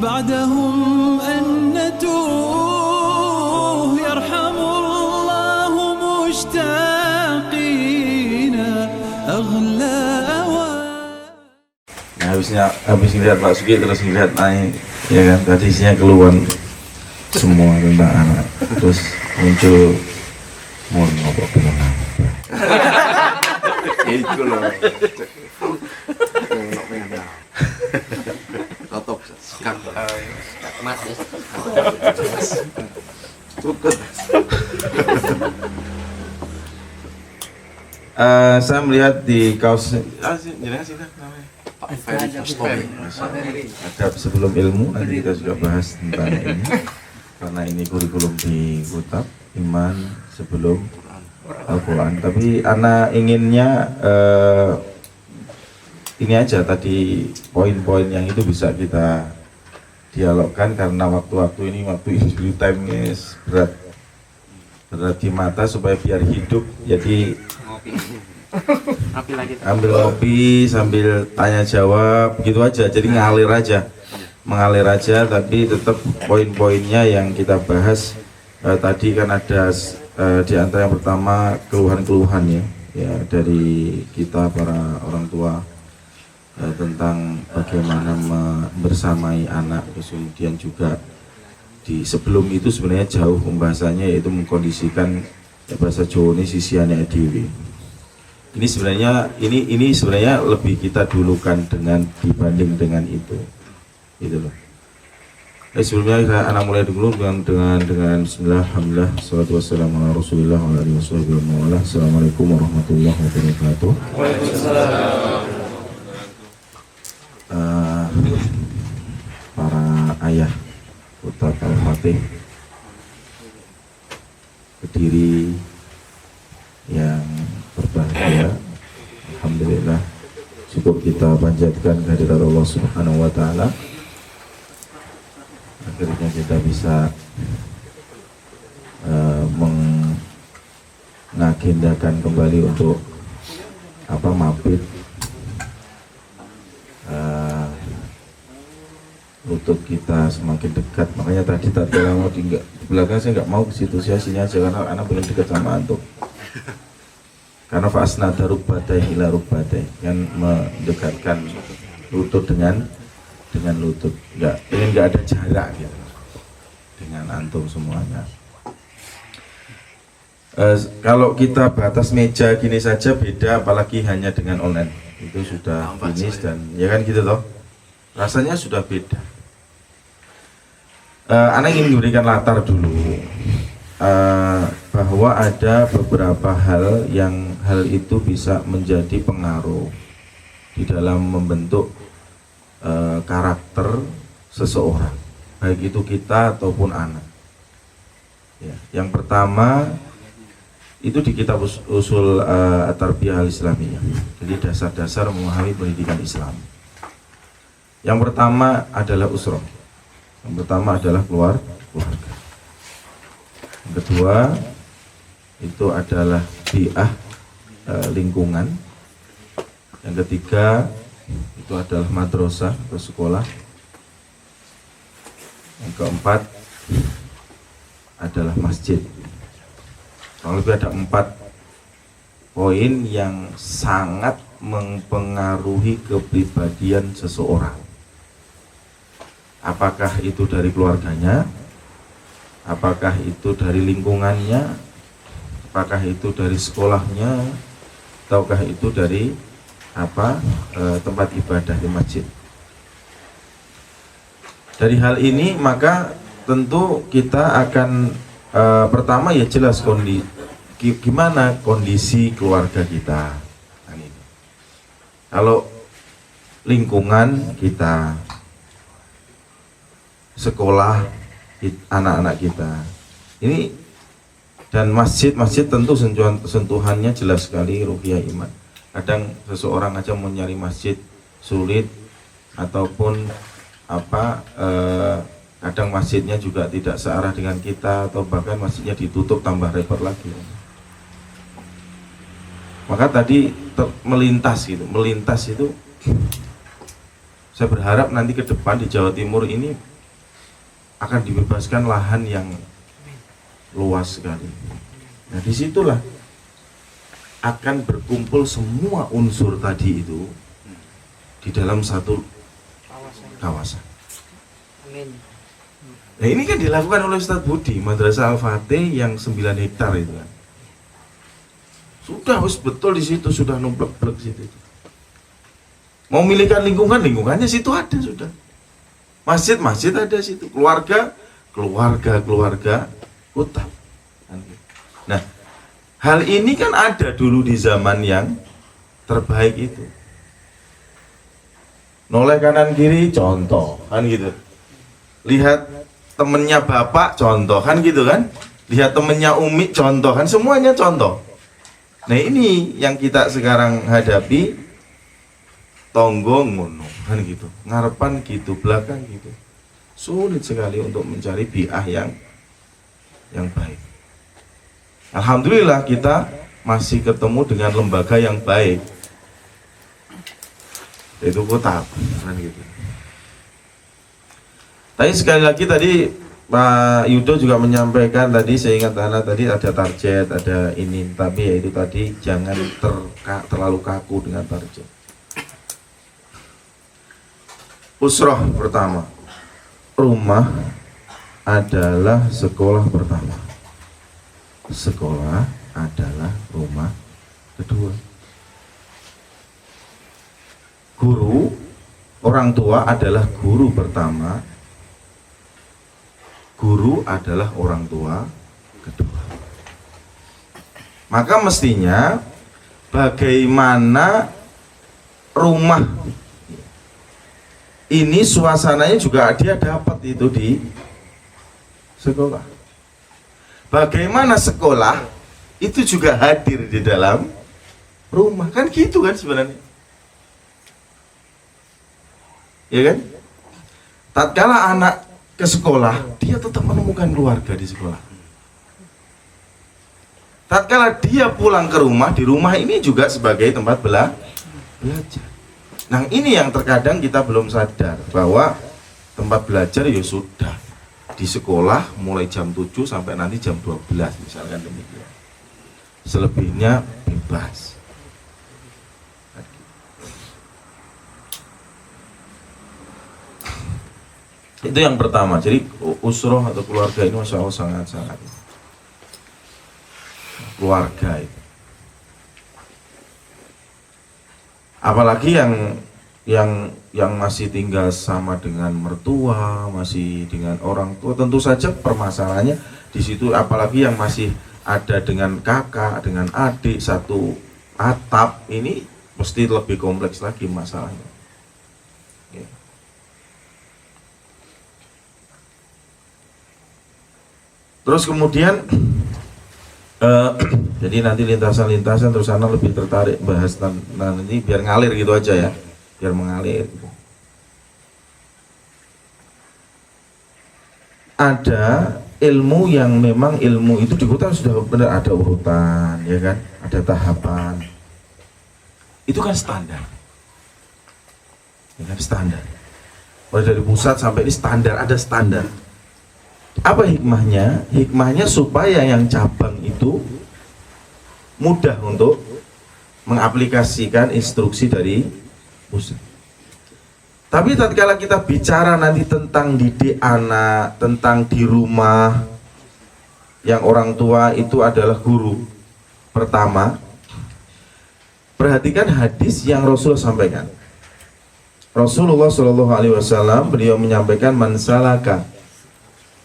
بعدهم أن نتوه يرحم الله مشتاقين أغلى Nah, habis ngeliat Pak Sugi terus ngeliat naik, ya kan, tadi isinya keluar semua tentang anak, terus muncul mau ngobok bilang itu loh Tutup skak mas ya. Cukup. Saya melihat di kaos jelas sih namanya Pak Ferry Mustomi. adab sebelum ilmu, nanti kita juga bahas tentang ini karena ini kurikulum di Kutab iman sebelum Al-Quran. Tapi anak inginnya ini aja tadi poin-poin yang itu bisa kita dialogkan karena waktu-waktu ini waktu interview time berat di mata supaya biar hidup, jadi ambil kopi sambil tanya jawab gitu aja, jadi mengalir aja tapi tetap poin-poinnya yang kita bahas tadi kan ada di antara yang pertama keluhan-keluhan ya dari kita para orang tua tentang bagaimana bersamai anak, terus kemudian juga di sebelum itu sebenarnya jauh pembahasannya yaitu mengkondisikan bahasa Jawa ini sisiannya dewi. Ini sebenarnya lebih kita dulukan dibanding dengan itu, gitu loh. Sebelumnya anak mulai dulu dengan Bismillah, alhamdulillah, salatu wassalamu ala Rasulillah wa alihi wasallam. Assalamualaikum warahmatullahi wabarakatuh. Para ayah Kutab Al-Fatih Kediri yang berbahagia, alhamdulillah cukup kita panjatkan kehadirat Allah Subhanahu wa taala. Akhirnya kita bisa mengagendakan kembali untuk mabit lutut kita semakin dekat. Makanya tadi mau di belakang saya nggak mau ke situ, saya sini aja karena anak belum dekat sama antum. Karena fasnada rukbatai ila rukbatai kan mendekatkan lutut dengan lutut, nggak ada jarak gitu dengan antum semuanya. Kalau kita batas meja gini saja beda, apalagi hanya dengan online itu sudah finish dan ya kan gitu toh, rasanya sudah beda. Anak ingin memberikan latar dulu bahwa ada beberapa hal yang hal itu bisa menjadi pengaruh di dalam membentuk karakter seseorang, baik itu kita ataupun anak. Ya, yang pertama itu di kitab usul at-tarbiyah al-islamiyah, jadi dasar-dasar memahami pendidikan Islam. Yang pertama adalah usrah, yang pertama adalah keluarga. Yang kedua itu adalah bi'ah, lingkungan. Yang ketiga itu adalah madrasah atau sekolah. Yang keempat adalah masjid. Kalau lebih ada 4 poin yang sangat mempengaruhi kepribadian seseorang. Apakah itu dari keluarganya, apakah itu dari lingkungannya, apakah itu dari sekolahnya, ataukah itu dari tempat ibadah di masjid. Dari hal ini maka tentu kita akan pertama ya jelas gimana kondisi keluarga kita. Kalau lingkungan kita, sekolah anak-anak kita ini, dan masjid tentu sentuhannya jelas sekali ruhiyah iman. Kadang seseorang aja mau nyari masjid sulit, ataupun kadang masjidnya juga tidak searah dengan kita, atau bahkan masjidnya ditutup tambah repot lagi. Maka tadi melintas itu saya berharap nanti ke depan di Jawa Timur ini akan dibebaskan lahan yang luas sekali. Nah, disitulah akan berkumpul semua unsur tadi itu di dalam satu kawasan. Nah, ini kan dilakukan oleh Ustadz Budi, Madrasah Al-Fatih yang 9 hektar itu kan. Sudah betul di situ, sudah numplek-plek situ. Mau milihkan lingkungannya situ ada sudah. Masjid ada situ, keluarga utama. Nah, hal ini kan ada dulu di zaman yang terbaik itu. Noleh kanan kiri contoh kan gitu. Lihat temennya bapak contoh kan gitu kan. Lihat temennya umi contoh kan, semuanya contoh. Nah, ini yang kita sekarang hadapi, tonggo ngono kan gitu, ngarepan gitu, belakang gitu. Sulit sekali untuk mencari bi'ah yang baik. Alhamdulillah kita masih ketemu dengan lembaga yang baik, itu kota kan gitu. Tapi sekali lagi tadi Pak Yudo juga menyampaikan tadi, saya ingat tadi ada target, ada ini, tapi ya itu tadi jangan terlalu kaku dengan target. Usroh pertama, rumah adalah sekolah pertama, sekolah adalah rumah kedua. Guru, orang tua adalah guru pertama, guru adalah orang tua kedua. Maka mestinya bagaimana rumah ini suasananya juga dia dapat itu di sekolah. Bagaimana sekolah itu juga hadir di dalam rumah, kan gitu kan sebenarnya. Ya kan? Tatkala anak ke sekolah, dia tetap menemukan keluarga di sekolah. Tatkala dia pulang ke rumah, di rumah ini juga sebagai tempat belajar. Nah, ini yang terkadang kita belum sadar bahwa tempat belajar ya sudah di sekolah mulai jam 7 sampai nanti jam 12 misalkan demikian. Selebihnya bebas. Itu yang pertama. Jadi usroh atau keluarga ini Masya Allah sangat-sangat keluarga itu. Apalagi yang masih tinggal sama dengan mertua, masih dengan orang tua, tentu saja permasalahannya di situ. Apalagi yang masih ada dengan kakak, dengan adik satu atap, ini mesti lebih kompleks lagi masalahnya. Terus kemudian jadi nanti lintasan-lintasan terus sana lebih tertarik bahas nanti biar ngalir gitu aja ya, biar mengalir gitu. Ada ilmu yang memang ilmu itu di kota sudah benar ada urutan ya kan, ada tahapan, itu kan standar ya kan, standar mulai dari pusat sampai ini standar, ada standar. Apa hikmahnya? Hikmahnya supaya yang cabang itu mudah untuk mengaplikasikan instruksi dari Ustaz. Tapi tatkala kita bicara nanti tentang didik anak, tentang di rumah, yang orang tua itu adalah guru pertama, perhatikan hadis yang Rasulullah sampaikan. Rasulullah Shallallahu Alaihi Wasallam beliau menyampaikan, man salaka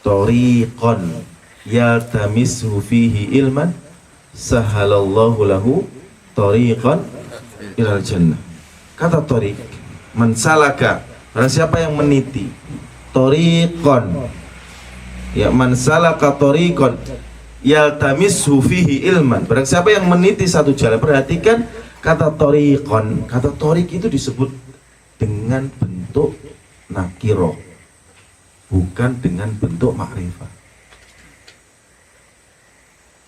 tariqan yaltamisu fihi ilman sahalallahu lahu tariqan ilal jannah. Kata tariq, man salaka, barang siapa yang meniti, tariqan, ya, man salaka tariqan yaltamisu fihi ilman, barang siapa yang meniti satu jalan. Perhatikan kata tariqan, kata tariq itu disebut dengan bentuk nakiro, bukan dengan bentuk makrifat.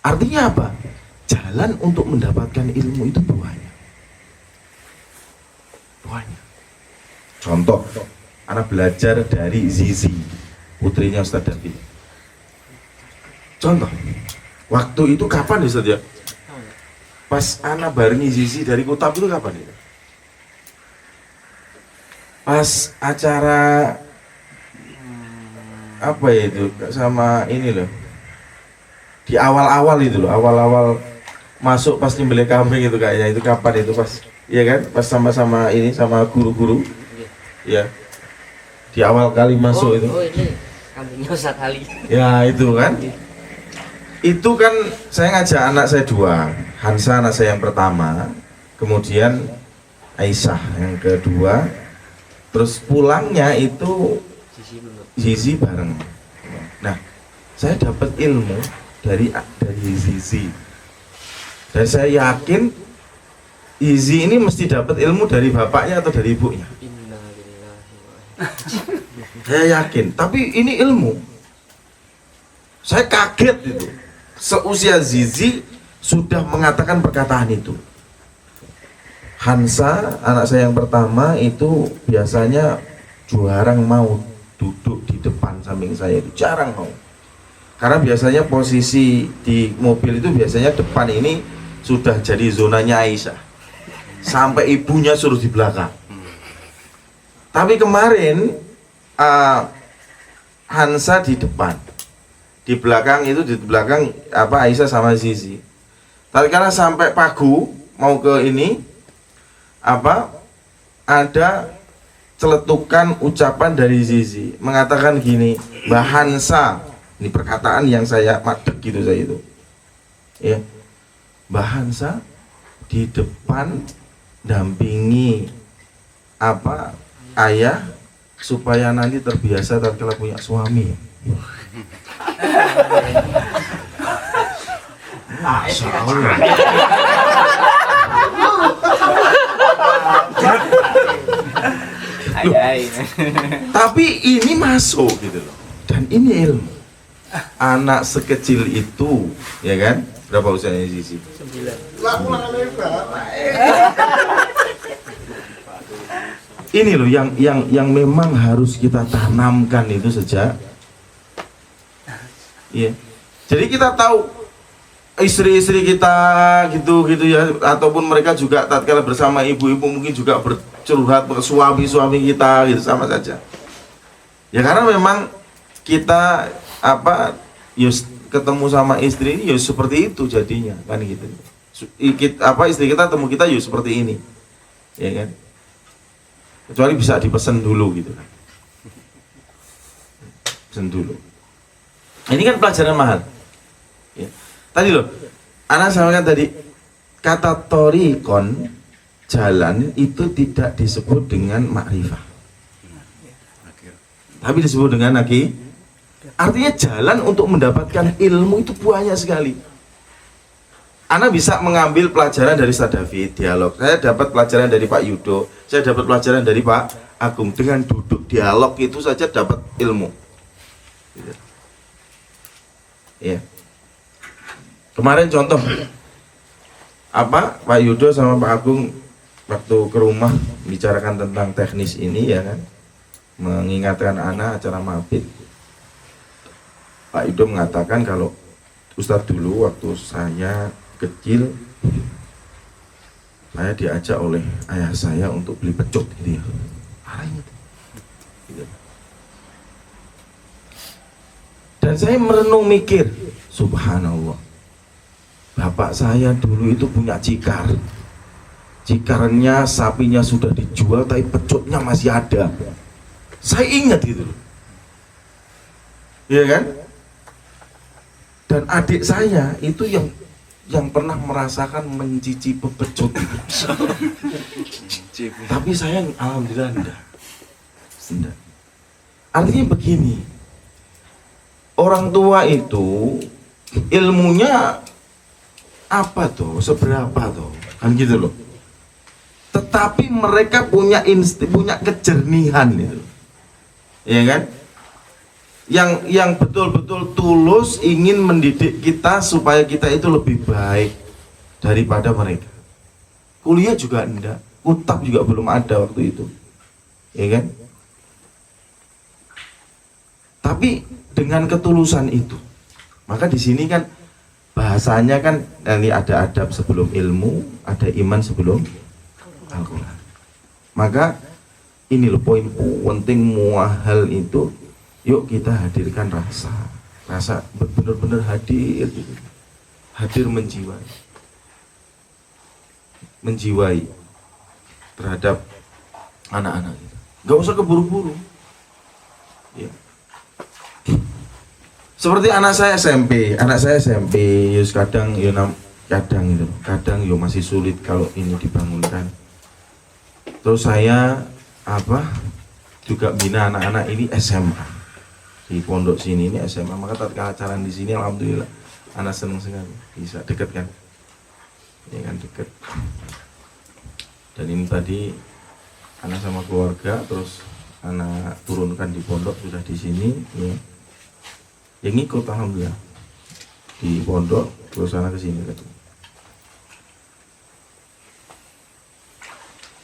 Artinya apa? Jalan untuk mendapatkan ilmu itu banyak. Contoh, anak belajar dari Zizi, putrinya Ustaz David. Contoh, waktu itu kapan ya Ustaz ya? Pas anak barengi Zizi dari Kutab itu kapan ya? Pas acara apa ya itu sama ini loh, di awal-awal itu loh, awal-awal masuk pas nyembelih kambing itu kayaknya, itu kapan itu pas, iya kan, pas sama-sama ini sama guru-guru, ya, di awal kali masuk itu. Oh ini kambingnya Ustaz Ali. Ya itu kan, itu kan saya ngajak anak saya dua, Hansa anak saya yang pertama, kemudian Aisyah yang kedua. Terus pulangnya itu Zizi bareng. Nah, saya dapat ilmu dari Zizi. Dan saya yakin Zizi ini mesti dapat ilmu dari bapaknya atau dari ibunya. Saya yakin. Tapi ini ilmu. Saya kaget itu. Seusia Zizi sudah mengatakan perkataan itu. Hansa, anak saya yang pertama itu biasanya jarang mau duduk di depan samping saya, itu jarang mau. Karena biasanya posisi di mobil itu biasanya depan ini sudah jadi zonanya Aisyah. Sampai ibunya suruh di belakang. Tapi kemarin Hansa di depan. Di belakang itu, di belakang apa, Aisyah sama Zizi. Tapi karena sampai pagu mau ke ini, apa, ada celetukan ucapan dari Zizi mengatakan gini, Mbah Hansa, ini perkataan yang saya madek gitu saya itu, ya, Mbah Hansa di depan dampingi apa, ayah supaya nanti terbiasa tatkala punya suami. Masya Allah. Tapi ini masuk gitu loh, dan ini ilmu. Anak sekecil itu, ya kan? Berapa usianya Zizi? 9. Ini loh yang memang harus kita tanamkan itu sejak, ya. Jadi kita tahu istri-istri kita gitu ya, ataupun mereka juga tatkala bersama ibu-ibu mungkin juga bercurhat ke suami-suami kita gitu, sama saja. Ya karena memang kita apa, yus ketemu sama istri ini yus seperti itu jadinya kan gitu. Istri kita temu kita yus seperti ini, ya kan. Kecuali bisa dipesan dulu gitu kan. Pesan dulu. Ini kan pelajaran mahal. Ya. Tadi loh, anak sampaikan tadi, kata torikon, jalan itu tidak disebut dengan makrifah, tapi disebut dengan naki. Artinya jalan untuk mendapatkan ilmu itu banyak sekali. Anak bisa mengambil pelajaran dari Ustaz David, dialog. Saya dapat pelajaran dari Pak Yudo, saya dapat pelajaran dari Pak Agung. Dengan duduk dialog itu saja dapat ilmu. Gitu. Ya. Kemarin contoh apa, Pak Yudo sama Pak Agung waktu ke rumah bicarakan tentang teknis ini, ya kan, mengingatkan anak acara mabit. Pak Yudo mengatakan kalau Ustadz dulu waktu saya kecil Saya diajak oleh ayah saya untuk beli pecut gitu ya. Gitu. Dan saya merenung mikir, subhanallah, bapak saya dulu itu punya cikar. Cikarnya sapinya sudah dijual tapi pecutnya masih ada. Saya ingat gitu. Iya kan? Dan adik saya itu yang pernah merasakan mencicipi pecut. Tapi saya alhamdulillah enggak. Artinya begini, orang tua itu ilmunya apa tuh, seberapa tuh, kan gitu loh. Tetapi mereka punya punya kejernihan gitu, ya kan? Yang betul-betul tulus ingin mendidik kita supaya kita itu lebih baik daripada mereka. Kuliah juga enggak, kutab juga belum ada waktu itu, ya kan? Tapi dengan ketulusan itu, maka di sini kan bahasanya kan nanti ada adab sebelum ilmu, ada iman sebelum Al-Quran. Maka ini loh poin penting muahal itu, yuk kita hadirkan rasa benar-benar hadir gitu. Hadir menjiwai terhadap anak-anak kita. Gak usah keburu-buru ya. Seperti anak saya SMP yus kadang masih sulit kalau ini dibangunkan. Terus saya juga bina anak-anak ini SMA di pondok sini, ini SMA. Maka tatkala acara di sini alhamdulillah anak senang sekali, bisa deket kan, ya kan, deket. Dan ini tadi anak sama keluarga, terus anak turunkan di pondok sudah di sini ya. Yang ngikut alhamdulillah di pondok, terus anak kesini gitu.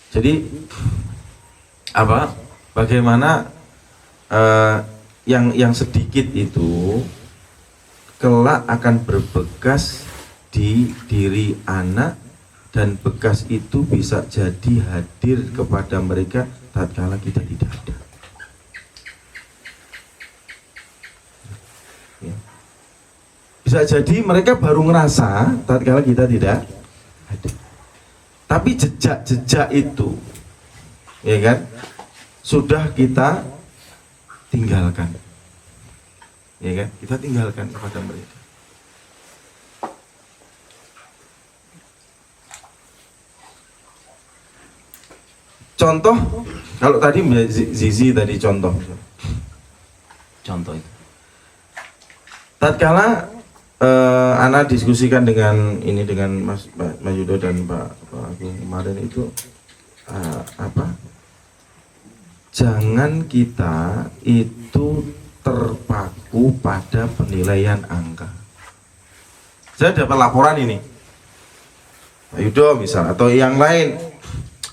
Jadi bagaimana yang sedikit itu kelak akan berbekas di diri anak, dan bekas itu bisa jadi hadir kepada mereka tatkala kita tidak ada. Ya. Bisa jadi mereka baru ngerasa tatkala kita tidak ada. Tapi jejak-jejak itu, ya kan, sudah kita tinggalkan, ya kan, kita tinggalkan kepada mereka. Contoh, kalau tadi Zizi tadi contoh itu. Tatkala Ana diskusikan dengan Mas Yudo dan Pak Agung kemarin itu jangan kita itu terpaku pada penilaian angka. Saya dapat laporan ini, Pak Yudo misal atau yang lain,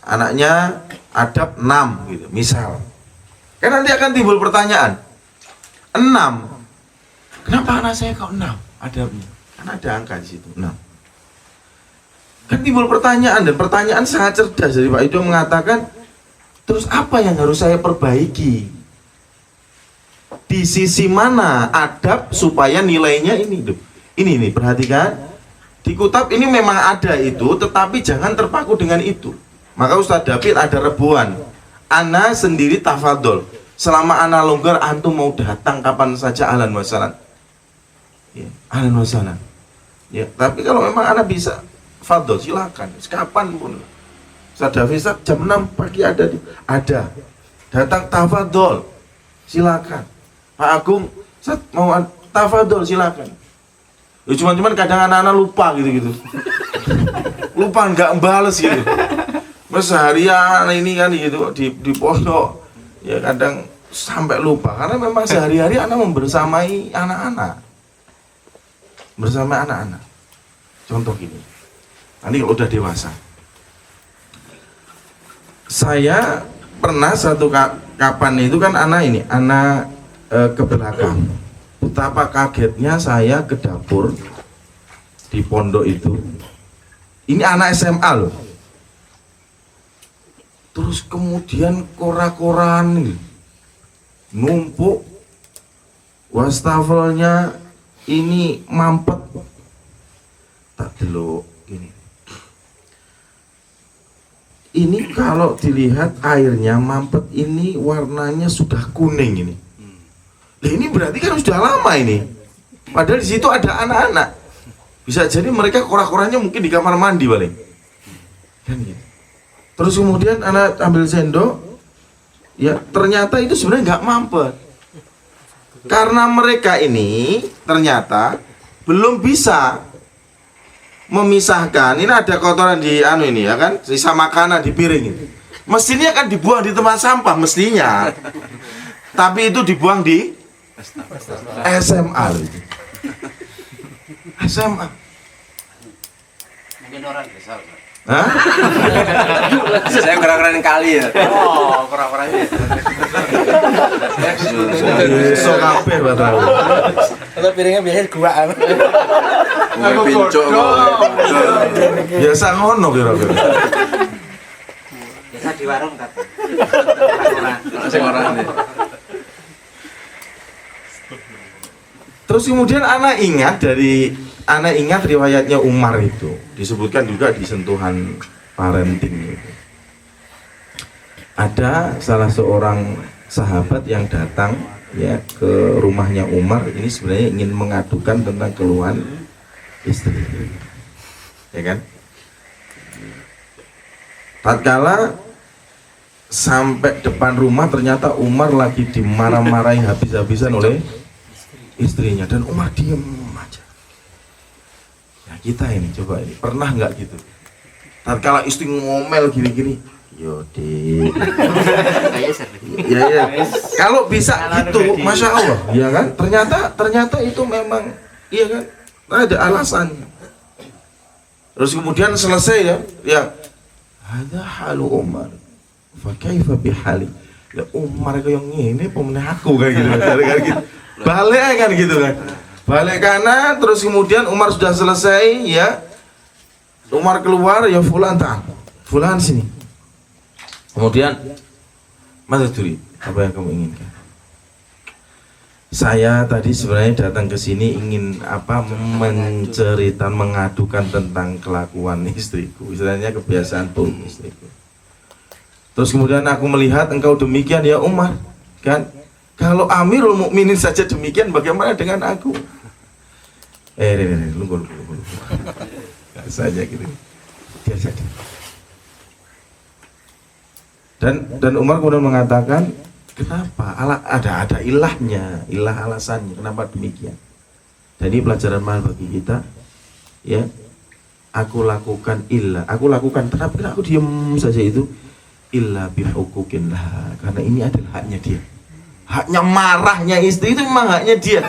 anaknya adab 6 gitu misal, kan nanti akan timbul pertanyaan, 6, kenapa anak saya kok 6 adabnya? Kan ada angka di situ 6. Kan timbul pertanyaan, dan pertanyaan sangat cerdas dari Pak Yudo mengatakan, terus apa yang harus saya perbaiki? Di sisi mana adab supaya nilainya ini? Ini nih, perhatikan. Di kutab ini memang ada itu, tetapi jangan terpaku dengan itu. Maka Ustadz David ada rebuan. Ana sendiri tafadol. Selama ana longgar, antum mau datang kapan saja, ahlan wa sahlan. Ya, ahlan wa sahlan. Ya, tapi kalau memang ana bisa, fadol silakan. Kapan pun. Ustadz David jam 6 pagi ada. Datang tafadol. Silakan. Pak Agung, mau tafadol silakan. Ya, cuman kadang anak-anak lupa gitu. Lupa nggak bales gitu. Mas seharian ini kan gitu di pondok ya kadang sampai lupa karena memang sehari-hari anak membersamai anak-anak. Bersama anak-anak. Contoh gini. Nanti kalau udah dewasa. Saya pernah satu kapan itu kan anak ke belakang. Betapa kagetnya saya ke dapur di pondok itu. Ini anak SMA loh. terus kemudian kora-koran numpuk, wastafelnya ini mampet, tak delok gini. Ini kalau dilihat airnya mampet ini warnanya sudah kuning ini. Nah, ini berarti kan sudah lama ini. Padahal di situ ada anak-anak. Bisa jadi mereka kora-koranya mungkin di kamar mandi paling. Kan gitu. Terus kemudian anak ambil sendok, ya ternyata itu sebenarnya nggak mampet. Karena mereka ini ternyata belum bisa memisahkan. Ini ada kotoran di ini ya kan, sisa makanan di piring ini. Mestinya kan dibuang di tempat sampah mestinya. Tapi itu dibuang di SMA. SMA. Mungkin orang desa. Hah? Saya kurang-kurang kali ya. Oh, kurang-kurang ini. So kabeh batal. Kalau piringnya biasanya guaan. Aku pincuk biasa ngono kira-kira. Biasa di warung kan. Sing ora nih. Terus kemudian anak ingat riwayatnya Umar itu disebutkan juga di sentuhan parenting itu. Ada salah seorang sahabat yang datang ya ke rumahnya Umar, ini sebenarnya ingin mengadukan tentang keluhan istri, ya kan? Tatkala sampai depan rumah ternyata Umar lagi dimarah-marahi habis-habisan oleh istrinya dan Umar diem aja. Nah kita ini coba ini pernah nggak gitu? Tatkala istri ngomel gini-gini, yodi. Ya. Kalau bisa gitu, masya Allah, ya kan? Ternyata itu memang, iya kan? Ada alasannya. Terus kemudian selesai ya. Ada halu Umar, fakaifa bihali. Ya Umar kayak ngene, pemenang aku kayak gitu. Balik kan gitu kan. Balik kanan, terus kemudian Umar sudah selesai ya. Umar keluar, ya fulan fulan sini. Kemudian Mas Duri, apa yang kamu inginkan? Saya tadi sebenarnya datang ke sini ingin menceritakan, mengadukan tentang kelakuan istriku, istilahnya kebiasaan buruk istriku. Terus kemudian aku melihat engkau demikian ya Umar, kan? Kalau Amirul Mukminin saja demikian, bagaimana dengan aku? Lu. Gak saja gitu. Dia saja. Dan Umar kemudian mengatakan, kenapa? Ada ilahnya, ilah alasannya. Kenapa demikian? Jadi pelajaran mahal bagi kita, ya. Aku lakukan, tapi aku diam saja itu. Illa bihuquqin lah, karena ini adalah haknya dia. Haknya marahnya istri itu memang haknya dia.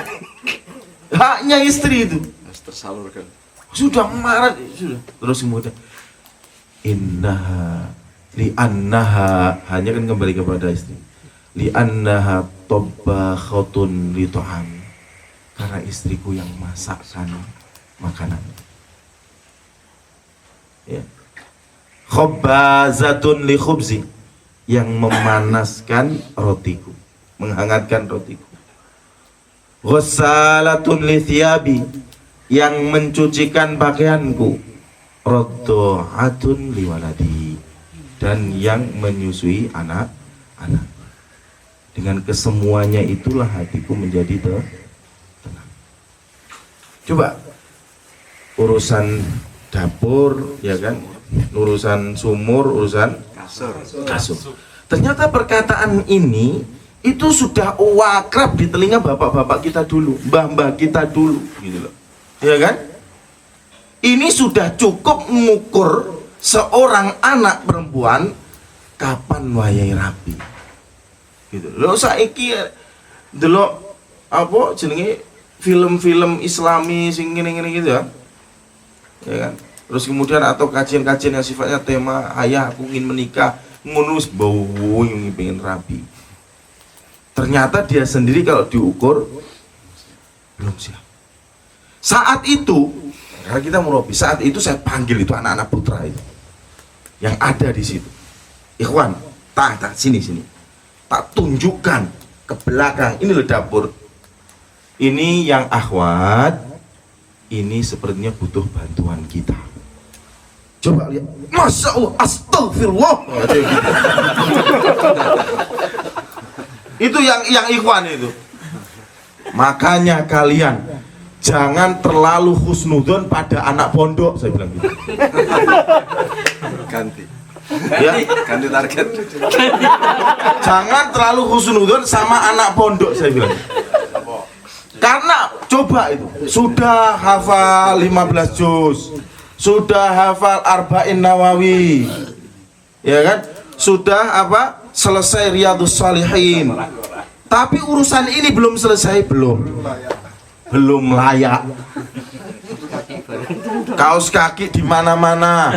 Haknya istri itu. Tersalurkan. Sudah marah, sudah. Terus kemudian li'annaha, hanya kan kembali kepada istri. Li'annaha tabbakhatun li ta'am. Karena istriku yang masakkan makanan. Ya. Khabbazatun li khubzi, yang memanaskan rotiku, menghangatkan rotiku. Ghassalatun li thiyabi, yang mencucikan pakaianku. Raddu'atun li waladi, dan yang menyusui anak-anak. Dengan kesemuanya itulah hatiku menjadi tenang. Coba urusan dapur, ya kan, urusan sumur, urusan kasur. Ternyata perkataan ini itu sudah wakrab di telinga bapak-bapak kita dulu, mbah-mbah kita dulu, gitu loh, ya kan? Ini sudah cukup mengukur seorang anak perempuan kapan wayai rapi, gitu loh. Saiki delok apa jenenge film-film Islami sing ngene-ngene gitu ya kan? Terus kemudian atau kajian-kajian yang sifatnya tema ayah aku ingin menikah, ngunus bau yang pengen rapi. Ternyata dia sendiri kalau diukur belum siap. Saat itu, karena kita merobi, saat itu saya panggil itu anak-anak putra itu yang ada di situ. Ikhwan, tak sini. Tak tunjukkan ke belakang. Ini loh dapur. Ini yang akhwat. Ini sepertinya butuh bantuan kita. Coba lihat. Masya Allah, astagfirullah. Itu yang ikhwan itu. Makanya kalian jangan terlalu husnudzon pada anak pondok, saya bilang gitu. Ganti Ya, target. jangan terlalu husnudzon sama anak pondok, saya bilang. Karena coba itu sudah hafal 15 juz, sudah hafal Arba'in Nawawi, ya kan? Sudah apa? Selesai Riyadhus Shalihin. Tapi urusan ini belum selesai, belum layak. Kaos kaki di mana-mana.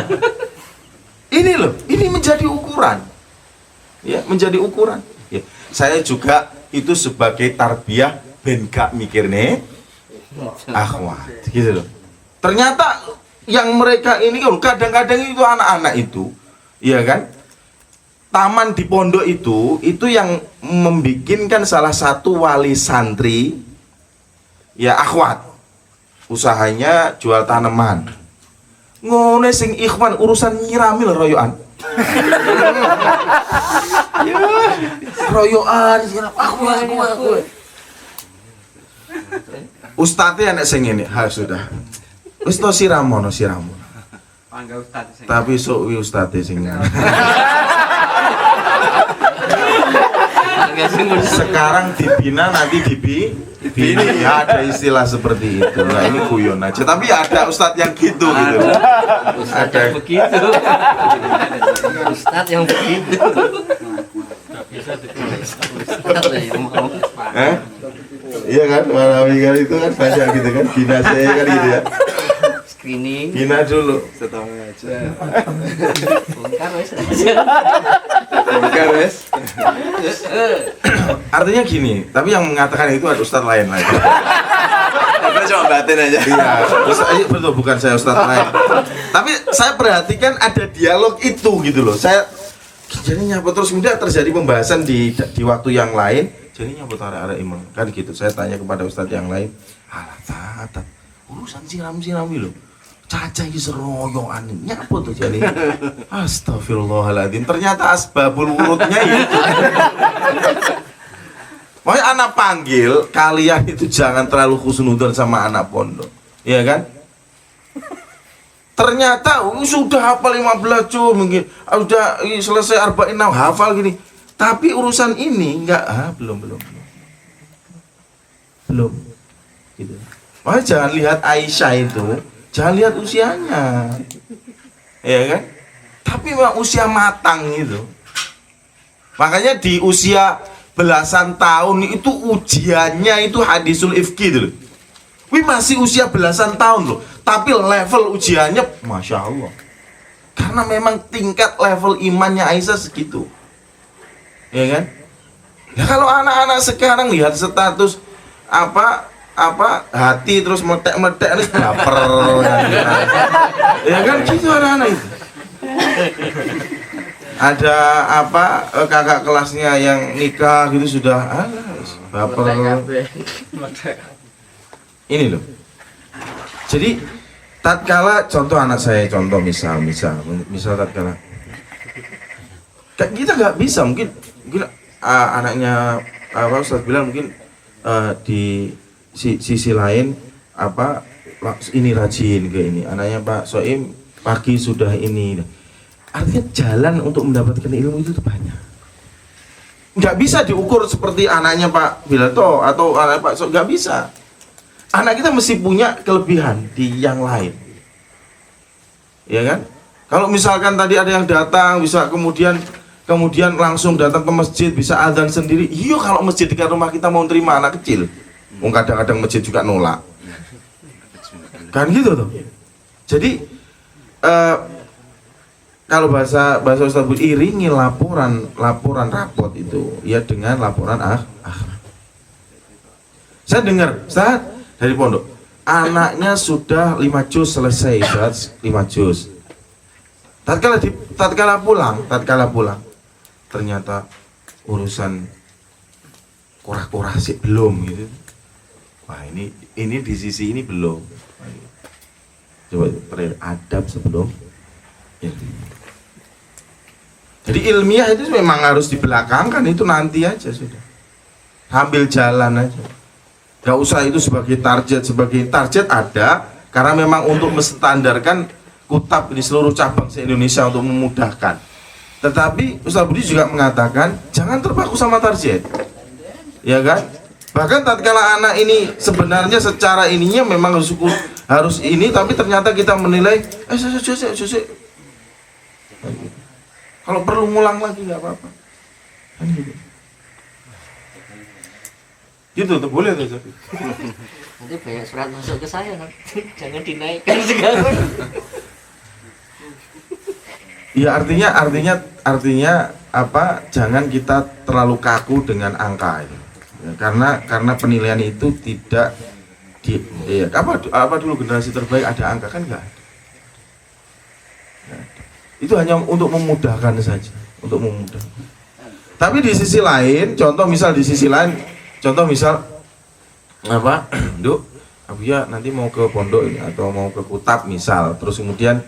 Ini loh, ini menjadi ukuran. Ya, menjadi ukuran. Ya, saya juga itu sebagai tarbiyah ben gak mikir nih akhwat, gitu loh. Ternyata yang mereka ini kadang-kadang itu anak-anak itu, iya kan? Taman di pondok itu yang membikinkan salah satu wali santri, ya akhwat, usahanya jual tanaman. Ngone sing ikhwan urusan nyirami lho royokan. Royokan aku. Ustadnya anak sing ini, sudah. Wis no siramono. Panggil ustaz. Tapi sok wi ustadnya sing. Sekarang dibina nanti dibini ya, ada istilah seperti itu. Nah ini guyon aja, tapi ada ustadz yang gitu. Ustadz yang begitu. Ustadz yang begitu. Iya kan, Marawi kan itu kan banyak gitu kan, bina saya kan gitu ya. Screening. Bina dulu. Setengah aja. Bongkar wes. Artinya gini, tapi yang mengatakan itu ada ustadz lain lagi. Kita cuma batin aja. Iya, betul, bukan saya ustadz lain. Tapi saya perhatikan ada dialog itu gitu loh. Saya jadi nyapa terus, kemudian terjadi pembahasan di waktu yang lain. Jadi nyapa arek-arek imam kan gitu. Saya tanya kepada ustadz yang lain, alah tatat urusan siram loh. Caca iki seroyokan nyapa tuh jadi. Astagfirullahaladzim, ternyata asbabul wurudnya itu. Makanya anak panggil kalian itu jangan terlalu husnudzon sama anak pondok, iya kan? Ternyata sudah hafal 15 juz mungkin, udah selesai Arba'in Nawawi hafal gini. Tapi urusan ini enggak, belum. Gitu. Makanya jangan lihat Aisyah itu, jangan lihat usianya, ya kan? Tapi memang usia matang itu. Makanya di usia belasan tahun itu ujiannya itu hadisul ifki loh. Wih masih usia belasan tahun loh, tapi level ujiannya masya Allah. Karena memang tingkat level imannya Aisyah segitu, ya kan? Ya kalau anak-anak sekarang lihat status apa hati terus meletek terus baper, ya kan gitu anak-anak itu. Ada kakak kelasnya yang nikah gitu sudah baper. Ini loh. Jadi tatkala contoh anak saya, misal tatkala kita nggak bisa mungkin anaknya Ustaz bilang mungkin di sisi lain ini rajin kayak ini, anaknya Pak Soim pagi sudah ini. Artinya jalan untuk mendapatkan ilmu itu banyak. Nggak bisa diukur seperti anaknya Pak Bilato atau anak Pak Soim, nggak bisa. Anak kita mesti punya kelebihan di yang lain, ya kan? Kalau misalkan tadi ada yang datang bisa kemudian langsung datang ke masjid, bisa adzan sendiri. Iya, kalau masjid dekat rumah kita mau terima anak kecil, kadang-kadang masjid juga nolak, kan gitu tuh. Jadi kalau bahasa Ustaz Bu, iringi laporan rapot itu ya dengan laporan Saya dengar Ustaz dari pondok, anaknya sudah 5 juz selesai, Ustaz, 5 juz. Tatkala pulang, ternyata urusan korah-korah sih belum gitu. Wah ini di sisi ini belum. Coba adab sebelum ilmu. Jadi ilmiah itu memang harus dibelakangkan, itu nanti aja sudah. Ambil jalan aja. Gak usah itu sebagai target ada karena memang untuk menstandarkan kutab di seluruh cabang se-Indonesia untuk memudahkan. Tetapi Ustaz Budi juga mengatakan jangan terpaku sama target. Ya kan? Bahkan tatkala anak ini sebenarnya secara ininya memang harus ini, tapi ternyata kita menilai susik. Kalau perlu ngulang lagi nggak apa-apa. Kan gitu. Gitu tuh boleh tuh. Nanti banyak surat masuk ke saya nanti. Jangan dinaikkan sekarang. Ya artinya apa? Jangan kita terlalu kaku dengan angka ini. Ya, karena penilaian itu tidak apa dulu generasi terbaik ada angka kan enggak ada. Itu hanya untuk memudahkan saja, untuk memudahkan. Tapi di sisi lain, contoh misal apa, Duk, Abuya nanti mau ke pondok ini atau mau ke kutab misal, terus kemudian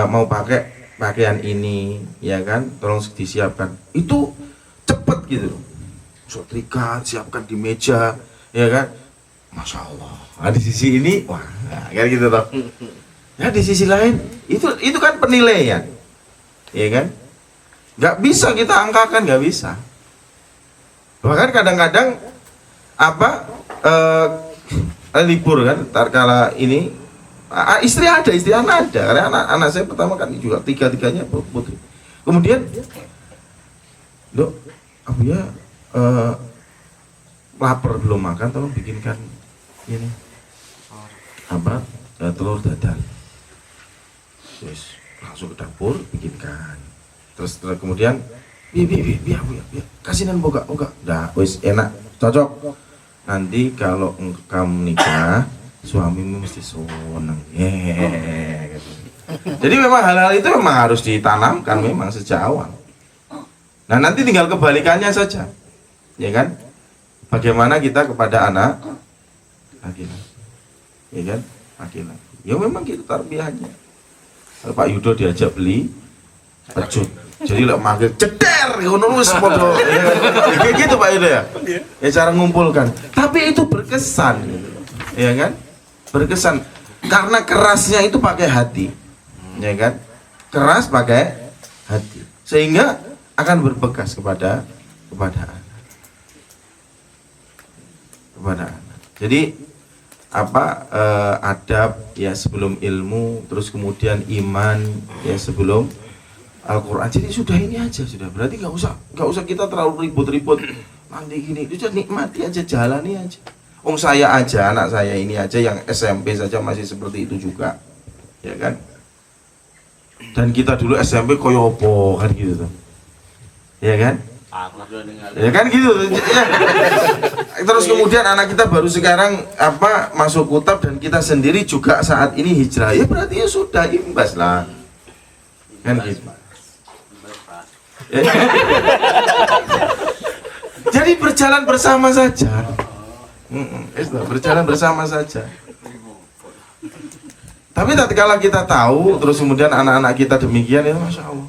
mau pakai pakaian ini, ya kan, tolong disiapkan. Itu cepet gitu, setrika, siapkan di meja, ya kan, masya Allah. Nah, di sisi ini, wah, kayak gitu toh. Ya di sisi lain itu kan penilaian, ya kan? Nggak bisa kita angkakan, nggak bisa. Bahkan kadang-kadang apa libur kan, tatkala ini istri anak ada, karena anak saya pertama kan juga tiga-tiganya putri. Kemudian, Dok, Abuya lapar belum makan, tolong bikinkan ini apa telur dadar. Terus langsung ke dapur bikinkan. Terus kemudian biar kasinan boga. Dah wis enak, cocok. Nanti kalau kamu nikah, suamimu mesti seneng. Gitu. Jadi memang hal-hal itu memang harus ditanamkan memang sejak awal. Nah, nanti tinggal kebalikannya saja. Ya kan? Bagaimana kita kepada anak laki-laki. Ya kan? Laki-laki. Ya memang gitu tarbiyahnya. Pak Yudo diajak beli pecut, jadi lek manggil ceder ngono wis padha gitu Pak Yudo ya. Ya cara ngumpulkan, tapi itu berkesan, ya kan? Berkesan karena kerasnya itu pakai hati, ya kan? Keras pakai hati, sehingga akan berbekas kepada anak. Jadi apa adab ya sebelum ilmu, terus kemudian iman ya sebelum Al-Quran. Jadi sudah ini aja sudah, berarti nggak usah kita terlalu ribut-ribut nanti gini, itu nikmati aja, jalani aja. Saya aja, anak saya ini aja yang SMP saja masih seperti itu juga, ya kan? Dan kita dulu SMP koyo opo kan gitu tuh, ya kan? Ya kan gitu ya. Terus kemudian anak kita baru sekarang apa masuk kutab, dan kita sendiri juga saat ini hijrah, ya berarti ya sudah imbas lah kan gitu ya. Jadi berjalan bersama saja, berjalan bersama saja. Tapi tatkala kita tahu, terus kemudian anak-anak kita demikian, ya masya Allah,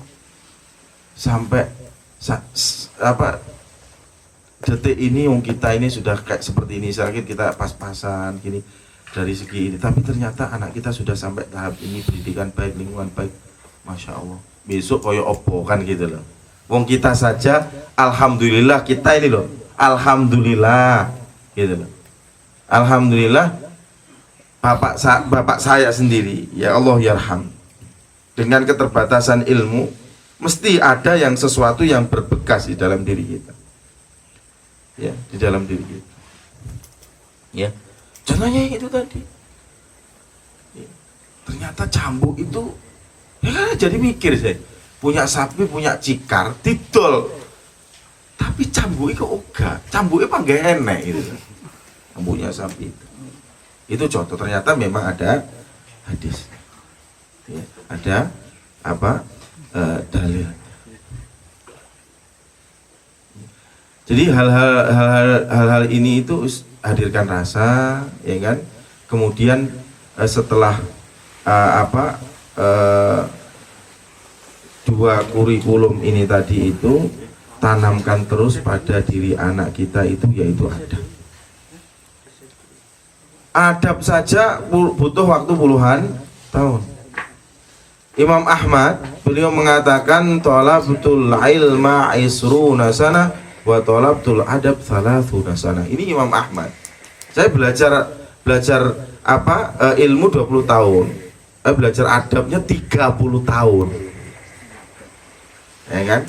sampai detik ini kita ini sudah kayak seperti ini, sakit kita pas-pasan gini dari segi ini, tapi ternyata anak kita sudah sampai tahap ini, pendidikan baik, lingkungan baik, masya Allah. Besok koyo opo kan gitu loh. Wong kita saja, alhamdulillah kita ini loh, alhamdulillah gitu loh. Alhamdulillah bapak saya sendiri, ya Allah yarham, dengan keterbatasan ilmu mesti ada yang sesuatu yang berbekas di dalam diri kita, ya di dalam diri kita, ya contohnya itu tadi ya. Ternyata cambuk itu ya kan, jadi mikir saya punya sapi punya cikar didol, tapi cambuk itu enggak, cambuk itu gak enak gitu, cambuknya sapi itu contoh. Ternyata memang ada hadis, ya, ada apa dalil. Jadi hal-hal ini itu hadirkan rasa, ya kan. Kemudian setelah dua kurikulum ini tadi itu, tanamkan terus pada diri anak kita itu, yaitu adab. Adab saja butuh waktu puluhan tahun. Imam Ahmad beliau mengatakan thalabtul ilma isruna sana wa thalabtul adab thalathuna sana. Ini Imam Ahmad. Saya belajar ilmu 20 tahun. Belajar adabnya 30 tahun. Ya kan?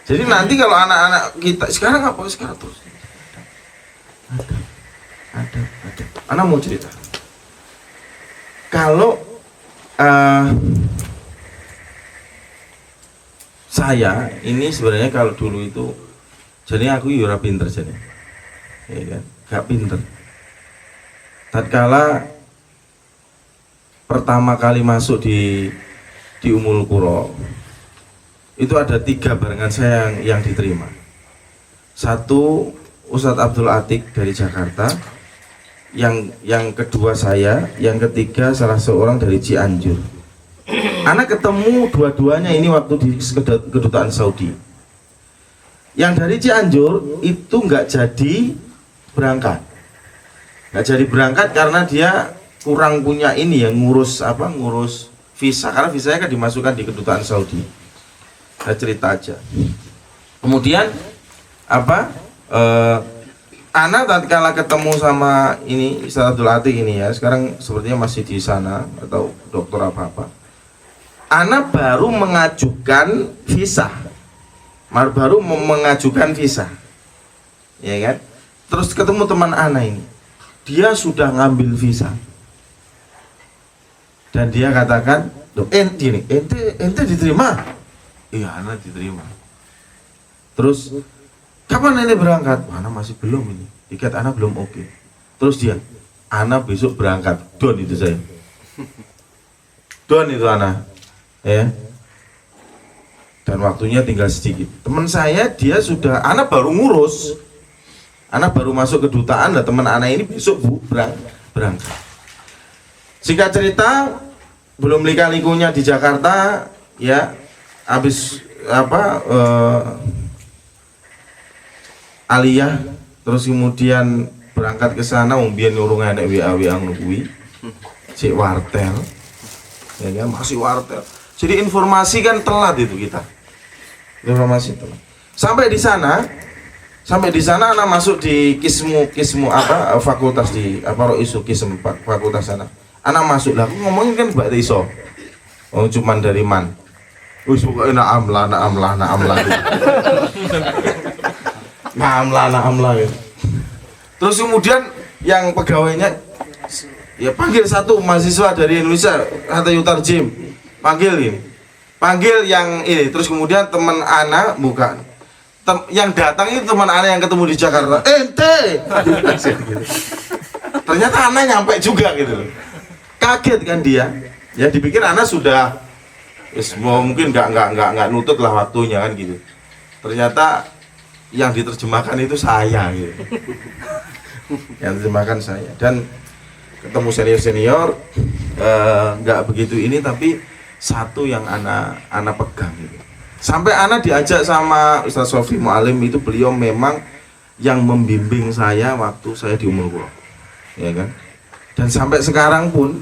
Jadi nanti kalau anak-anak kita sekarang apa sekarang terus ada. Anak mau cerita. Kalau saya ini sebenarnya kalau dulu itu, jadi aku yura pinter jadi, ya kan, gak pinter. Tatkala pertama kali masuk di Ummul Qura, itu ada 3 barengan saya yang diterima. Satu Ustadz Abdul Atik dari Jakarta, yang kedua saya, yang ketiga salah seorang dari Cianjur. Anak ketemu dua-duanya ini waktu di kedutaan Saudi. Yang dari Cianjur itu nggak jadi berangkat karena dia kurang punya ini ya, ngurus visa, karena visanya kan dimasukkan di kedutaan Saudi. Saya cerita aja. Kemudian Ana tatkala ketemu sama ini Ustaz Abdul Atik ini ya, sekarang sepertinya masih di sana atau dokter apa-apa. Ana baru mengajukan visa. Ya kan? Terus ketemu teman Ana ini. Dia sudah ngambil visa. Dan dia katakan, "Loh, ente diterima?" Iya, Ana diterima. Terus kapan ini berangkat? Ana masih belum ini. Tiket Ana belum oke. Terus dia, Ana besok berangkat. Don itu saya. Don itu Ana. Ya. Dan waktunya tinggal sedikit. Teman saya dia sudah, Ana baru ngurus. Ana baru masuk kedutaan, dan teman Ana ini besok berangkat. Singkat cerita, belum lika-likunya di Jakarta, ya, habis aliyah, terus kemudian berangkat ke sana, umbian nyuruh anak WA nungguin si wartel, ya kan, masih wartel. Jadi informasi kan telat itu kita, informasi telat. Sampai di sana anak masuk di kismu fakultas di Roisu kism fakultas sana. Anak masuk lah, aku ngomongin kan Mbak Iso, cuman dari man, wis pokoknya naamlah gitu. Nah, gitu. Terus kemudian yang pegawainya ya panggil satu mahasiswa dari Indonesia, Hatta Yutarjim, panggil yang ini. Terus kemudian teman Ana bukan yang datang itu teman Ana yang ketemu di Jakarta, ente ternyata Ana nyampe juga gitu loh. Kaget kan dia, ya dipikir Ana sudah mungkin nggak nutut lah waktunya kan gitu. Ternyata yang diterjemahkan itu saya gitu. Yang diterjemahkan saya, dan ketemu senior nggak begitu ini, tapi satu yang anak pegang gitu. Sampai Ana diajak sama Ustaz Sofi Mu'alim, itu beliau memang yang membimbing saya waktu saya di Ummul Qura, ya kan. Dan sampai sekarang pun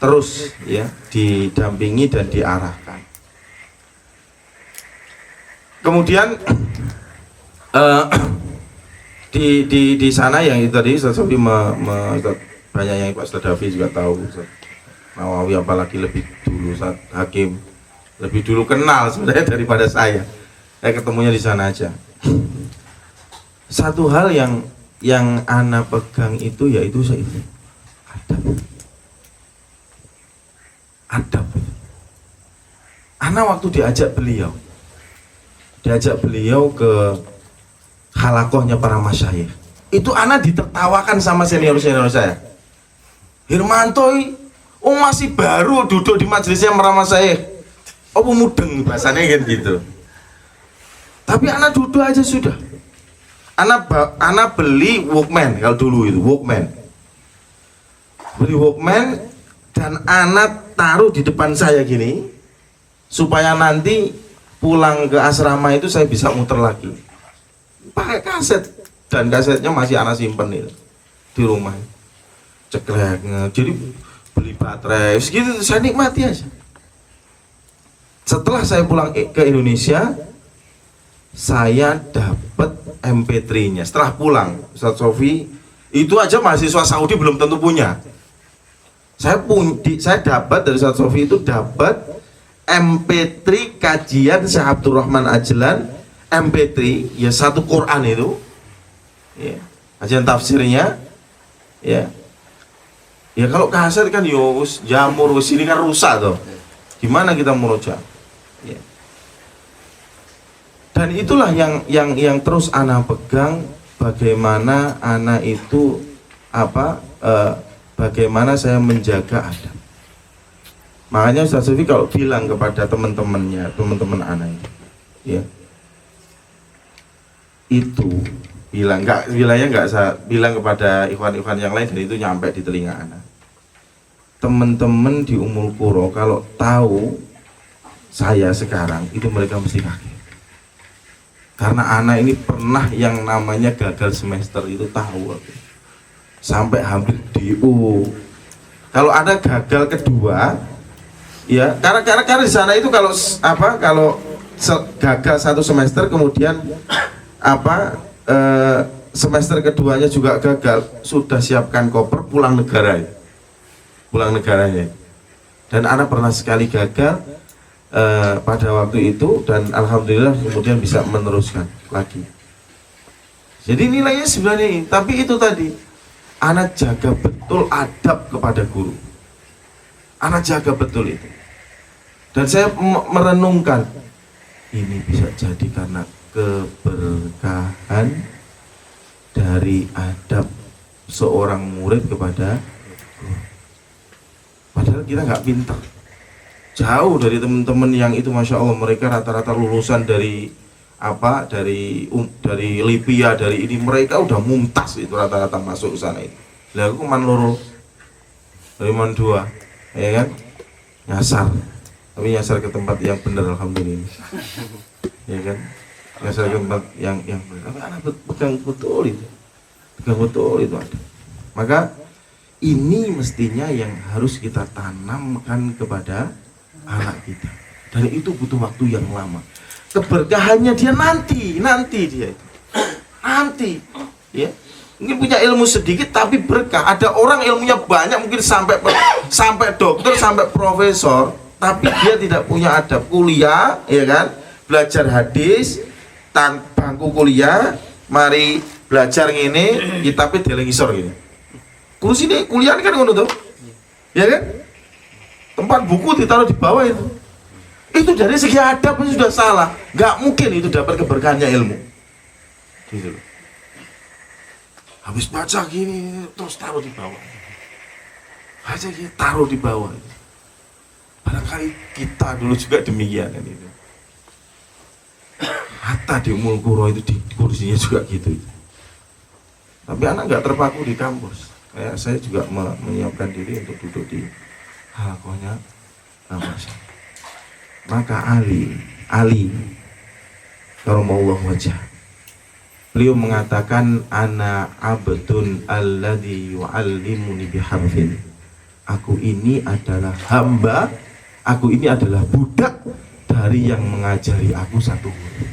terus ya didampingi dan diarahkan. Kemudian di sana yang itu tadi Ustaz Sofi banyak yang Pak Ustaz Davi juga tahu, Ustaz Nawawi apalagi lebih dulu, Ustaz Hakim lebih dulu kenal sebenarnya daripada saya ketemunya di sana aja. Satu hal yang Ana pegang itu yaitu adab. Ana waktu diajak beliau ke halakohnya para masyayikh, itu Ana ditertawakan sama senior saya. Hirmanto, masih baru duduk di majelisnya para masyayikh, mudeng bahasanya kan gitu. Tapi anak duduk aja sudah. Anak beli Walkman kalau dulu itu Walkman. Beli Walkman dan anak taruh di depan saya gini supaya nanti pulang ke asrama itu saya bisa muter lagi. Pakai kaset dan kasetnya masih anak simpen itu di rumah. Ceklek. Jadi beli baterai segitu saya nikmati aja. Setelah saya pulang ke Indonesia, saya dapat MP3-nya. Setelah pulang, Ustaz Sofi, itu aja mahasiswa Saudi belum tentu punya. Saya dapat dari Ustaz Sofi itu dapat MP3 kajian Syekh Abdurrahman Ajlan, MP3 ya satu Quran itu, ya, kajian tafsirnya, ya. Ya kalau kaset kan yo jamur sini kan rusak tuh. Gimana kita murojaah? Ya. Dan itulah yang terus ana pegang, bagaimana ana itu bagaimana saya menjaga adab. Makanya Ustaz Sofi kalau bilang kepada teman-teman ana itu, ya, itu bilangnya nggak saya bilang kepada ikhwan-ikhwan yang lain, dan itu nyampe di telinga ana. Teman-teman di Ummul Qura kalau tahu saya sekarang itu mereka mesti kaget. Karena anak ini pernah yang namanya gagal semester itu tahu aku. Sampai hampir DO. Kalau ada gagal kedua, ya karena di sana itu kalau gagal satu semester kemudian semester keduanya juga gagal, sudah siapkan koper pulang negaranya. Dan anak pernah sekali gagal pada waktu itu, dan alhamdulillah kemudian bisa meneruskan lagi. Jadi nilainya sebenarnya ini, tapi itu tadi anak jaga betul adab kepada guru. Anak jaga betul itu. Dan saya merenungkan ini bisa jadi karena keberkahan dari adab seorang murid kepada guru. Padahal kita nggak pintar, jauh dari teman-teman yang itu, masya Allah mereka rata-rata lulusan dari Libya, dari ini, mereka udah mumtaz itu rata-rata masuk ke sana itu. Lah aku man loro dari man dua, ya kan, nyasar ke tempat yang benar alhamdulillah, ya kan, nyasar ke tempat yang benar. Tapi anak pegang betul itu ada. Maka ini mestinya yang harus kita tanamkan kepada anak kita, dan itu butuh waktu yang lama. Keberkahannya dia nanti dia itu nanti, ya, mungkin punya ilmu sedikit tapi berkah. Ada orang ilmunya banyak, mungkin sampai dokter, sampai profesor, tapi dia tidak punya adab. Kuliah, ya kan, belajar hadis, bangku kuliah, mari belajar ngene, kitabnya delengisor gini. Kursi ini kuliah kan ngono tuh, ya kan? Tempat buku ditaruh di bawah itu dari segi adab itu sudah salah. Nggak mungkin itu dapat keberkahannya ilmu. Gitu loh. Habis baca gini terus taruh di bawah. Aja gitu taruh di bawah. Barangkali kita dulu juga demikian kan itu. Hatta di Ummul Qura itu di kursinya juga gitu. Tapi anak nggak terpaku di kampus. Saya juga menyiapkan diri untuk duduk di halaqahnya kampus. Maka Ali karamallahu wajah, beliau mengatakan ana abdun alladzi yu'allimuni biharfin. Aku ini adalah hamba, aku ini adalah budak dari yang mengajari aku satu huruf,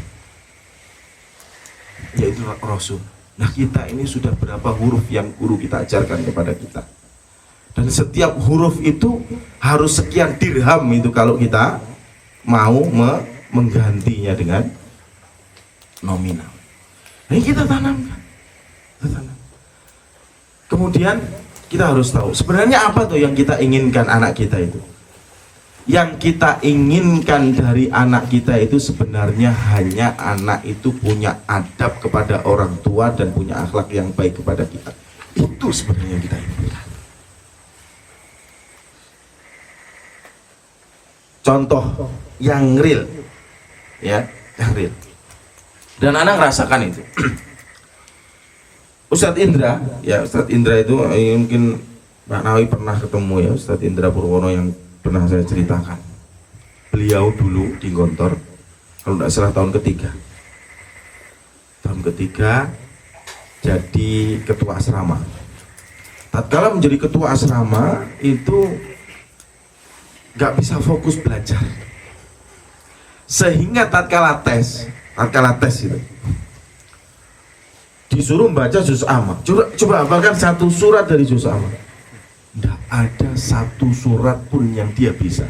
yaitu Rasul. Nah, kita ini sudah berapa huruf yang guru kita ajarkan kepada kita, dan setiap huruf itu harus sekian dirham itu kalau kita mau menggantinya dengan nominal. Ini kita tanamkan. Kemudian kita harus tahu sebenarnya apa tuh yang kita inginkan anak kita itu. Yang kita inginkan dari anak kita itu sebenarnya hanya anak itu punya adab kepada orang tua dan punya akhlak yang baik kepada kita. Itu sebenarnya yang kita inginkan. Contoh yang real, ya, yang real. Dan anak ngerasakan itu. Ustadz Indra, ya Ustadz Indra itu mungkin Pak Nawawi pernah ketemu ya, Ustadz Indra Purwono yang pernah saya ceritakan. Beliau dulu di Gontor, kalau tidak salah tahun ketiga jadi ketua asrama. Tatkala menjadi ketua asrama itu nggak bisa fokus belajar, sehingga tatkala tes itu disuruh baca juz amma. Coba hafalkan satu surat dari juz amma. Tidak ada satu surat pun yang dia bisa.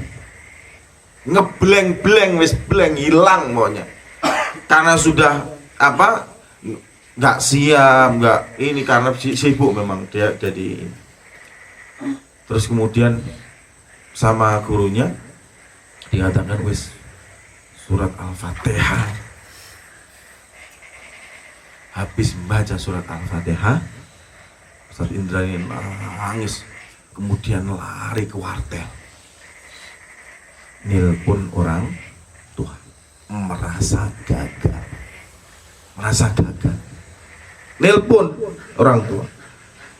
Ngebleng-bleng, wis bleng, hilang pokoknya. Karena sudah apa? Nggak siap, nggak ini karena sibuk memang dia jadi. Terus kemudian sama gurunya dikatakan wis surat Al-Fatihah. Habis membaca surat Al-Fatihah, Ustadz Indra ini nangis, kemudian lari ke wartel. Nelpon orang tua, merasa gagal. Nelpon orang tua,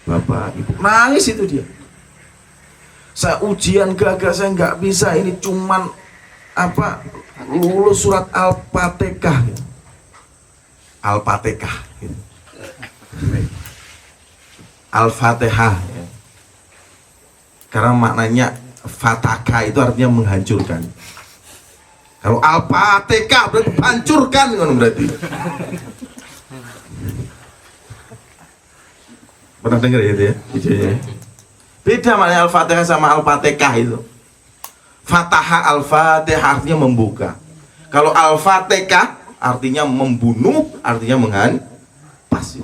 bapak, ibu, nangis itu dia. Saya ujian gagal, saya nggak bisa, ini cuman apa lulus surat Al-Fatihah. Al-Fatihah gitu. Al-Fatihah ya. Karena maknanya fataka itu artinya menghancurkan. Kalau Al-Fatihah berarti hancurkan kan berarti. Pernah dengar ya itu ya? Beda maknanya Al-Fatihah sama Al-Fatihah itu. Fatahah Al-Fatihah artinya membuka. Kalau Al-Fatihah artinya membunuh, artinya menghempas.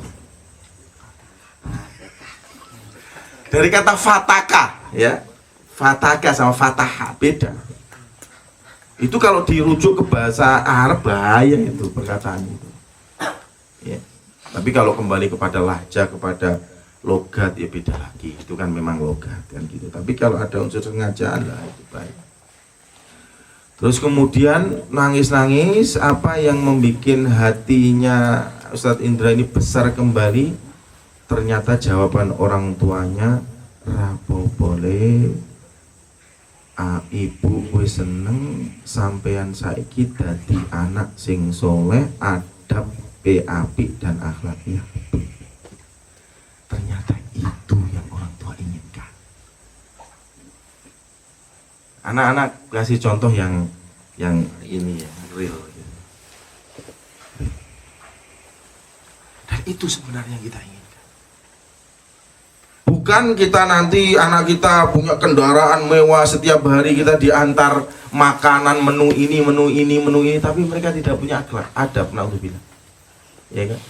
Dari kata fataka, ya, fataka sama fataha beda. Itu kalau dirujuk ke bahasa Arab bahaya itu perkataan itu. Ya. Tapi kalau kembali kepada lahja, kepada logat ya beda lagi. Itu kan memang logat kan gitu. Tapi kalau ada unsur sengajaan lah itu baik. Terus kemudian nangis-nangis, apa yang membuat hatinya Ustadz Indra ini besar kembali? Ternyata jawaban orang tuanya, rapo boleh, ibu wis seneng sampean saiki dadi anak sing soleh, adab apik dan akhlaknya. Ternyata itu yang orang tua inginkan. Anak-anak kasih contoh yang ini ya, real. Dan itu sebenarnya kita inginkan. Bukan kita nanti anak kita punya kendaraan mewah, setiap hari kita diantar makanan menu ini, tapi mereka tidak punya akhlak, adab, naudzubillah. Ya kan?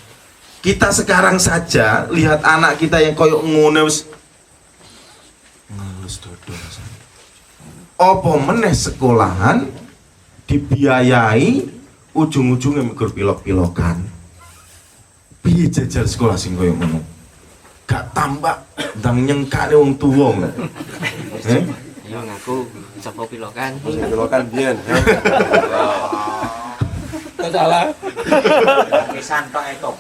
Kita sekarang saja lihat anak kita yang koyok ngono wis ngelus dodol. Apa meneh sekolahan dibiayai ujung-ujungnya mikir pilok-pilokan. Piye jajar sekolah sing koyo ngono? Gak tambah ndang nyengkane wong tuwa. Ayo ngaku sapa pilokan. Pilokan biyen. Salah. Pisan tok etok.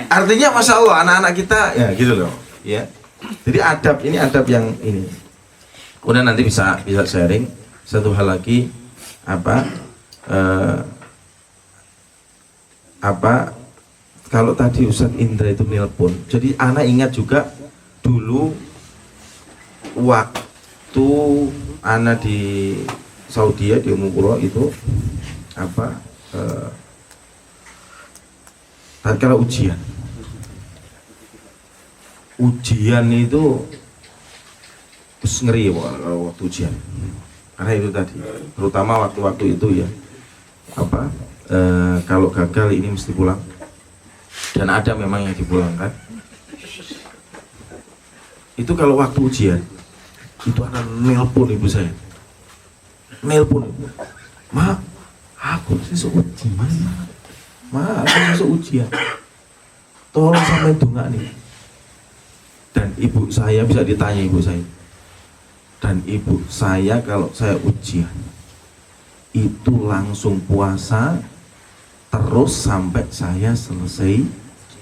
Artinya masya Allah anak-anak kita ya gitu loh, ya. Jadi adab ini adab yang ini. Kemudian nanti bisa sharing satu hal lagi kalau tadi Ustadz Indra itu nelpon. Jadi anak ingat juga dulu waktu anak di Saudi ya, di Umumpulo itu tatkala ujian itu ngeri kalau waktu ujian, karena itu tadi terutama waktu-waktu itu ya kalau gagal ini mesti pulang, dan ada memang yang dipulangkan. Itu kalau waktu ujian itu anak nelpon ibu saya, nelpon, ma aku sesuk ujian, tolong sampai dongak nih. Dan ibu saya bisa ditanya ibu saya, dan ibu saya kalau saya ujian itu langsung puasa terus sampai saya selesai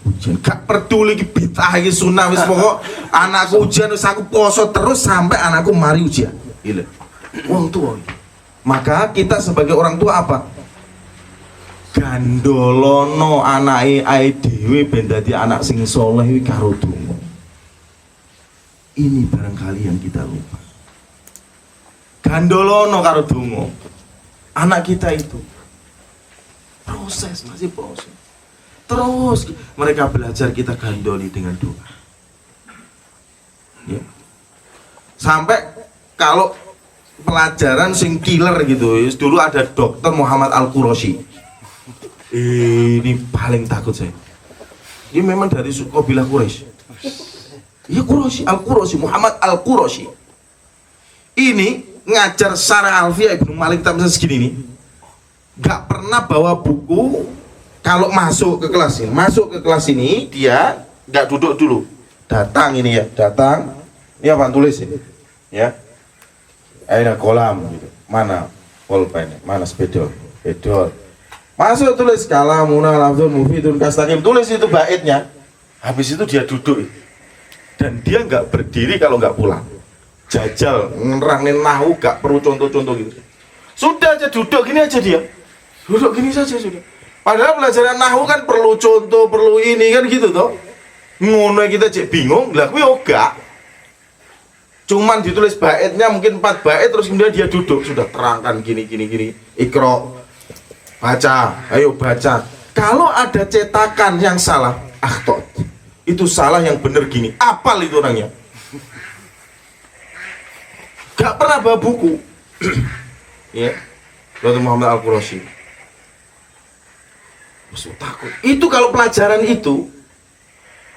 ujian. Gak peduli iki bid'ah iki sunah wis pokok anakku ujian wis aku poso terus sampai anakku mari ujian. Gila. Wong tua. Maka kita sebagai orang tua apa? Gandolono anake ae dhewe ben dadi anak sing saleh iki karo donga. Ini barangkali yang kita lupa. Gandolono karo donga. Anak kita itu proses, masih proses. Terus mereka belajar, kita gandoli dengan doa. Ya. Sampai kalau pelajaran sing killer gitu, dulu ada Dokter Muhammad Al-Qurashi. Ini paling takut saya. Dia memang dari kabilah Quraisy. Iya Qurashi, Al-Qurashi, Muhammad Al-Qurashi. Ini ngajar Syarah Alfiyah Ibnu Malik Tamzil segini nih, gak pernah bawa buku. Kalau masuk ke kelas ini, dia gak duduk dulu, datang ini ya, datang ini apa tulis ini ya, aina kolam gitu. Mana pulpen, mana spidol, masuk tulis kalamuna lafzun mufidun kastaqim, tulis itu baitnya. Habis itu dia duduk dan dia nggak berdiri kalau nggak pulang. Jajal ngerangin nahu, gak perlu contoh-contoh gitu. Sudah aja duduk gini aja dia. Duduk gini saja sudah. Padahal pelajaran nahu kan perlu contoh, perlu ini kan gitu toh. Ngono kita cek bingung, lah kuwi oga. Cuman ditulis baitnya mungkin 4 bait terus kemudian dia duduk, sudah terangkan gini. Iqra. Baca, ayo baca. Kalau ada cetakan yang salah, akhtot. Itu salah, yang benar gini. Apal itu orangnya. Gak pernah bawa buku. Ya, Dr. Muhammad Al-Qurashi. Masuk takut. Itu kalau pelajaran itu,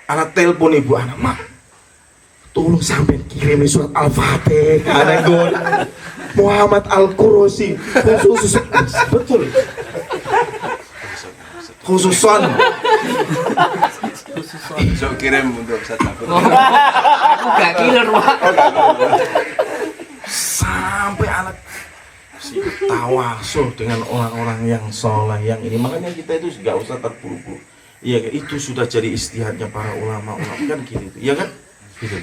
anak telepon ibu anak, "Mak, tolong sampai kirim surat Al-Fatihah." Anak gue Muhammad Al-Qurashi khusus betul. Khususon. So kirim untuk Ustaz Takut. Aku gak killer, Pak. Sampai anak tawasuh dengan orang-orang yang soleh yang ini. Makanya kita itu nggak usah terburu-buru. Iya, itu sudah jadi istihadnya para ulama kan gitu, iya kan? Gitu.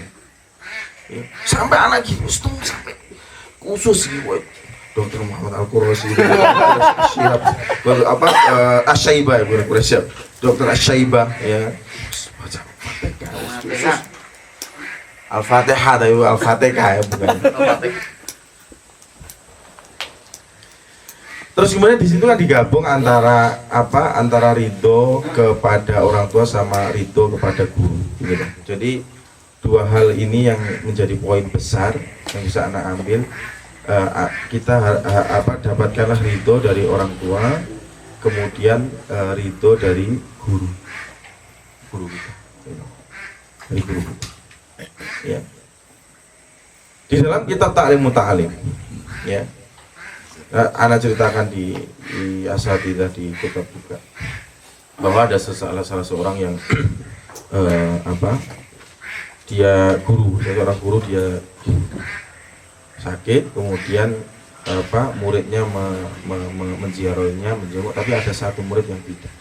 Ya. Sampai anak gitu, sampai khusus buat Dr. Muhammad Al-Qurashi, siap, apa Asyaibah, bukan siap, Dr. Asyaibah, ya, baca Al-Fatihah, tapi Al-Fatihah ya bukan. Terus kemudian di situ kan digabung antara apa? Antara ridho kepada orang tua sama ridho kepada guru, gitu. Jadi dua hal ini yang menjadi poin besar yang bisa anak ambil. Kita dapatkanlah ridho dari orang tua, kemudian ridho dari guru kita, dari guru kita. Ya. Di dalam kitab Ta'lim Muta'alim, ya, ana ceritakan di Asatidzah di kitab juga bahwa ada salah seorang yang dia seorang guru, dia sakit, kemudian muridnya menziarahinya, menjenguk, tapi ada satu murid yang tidak.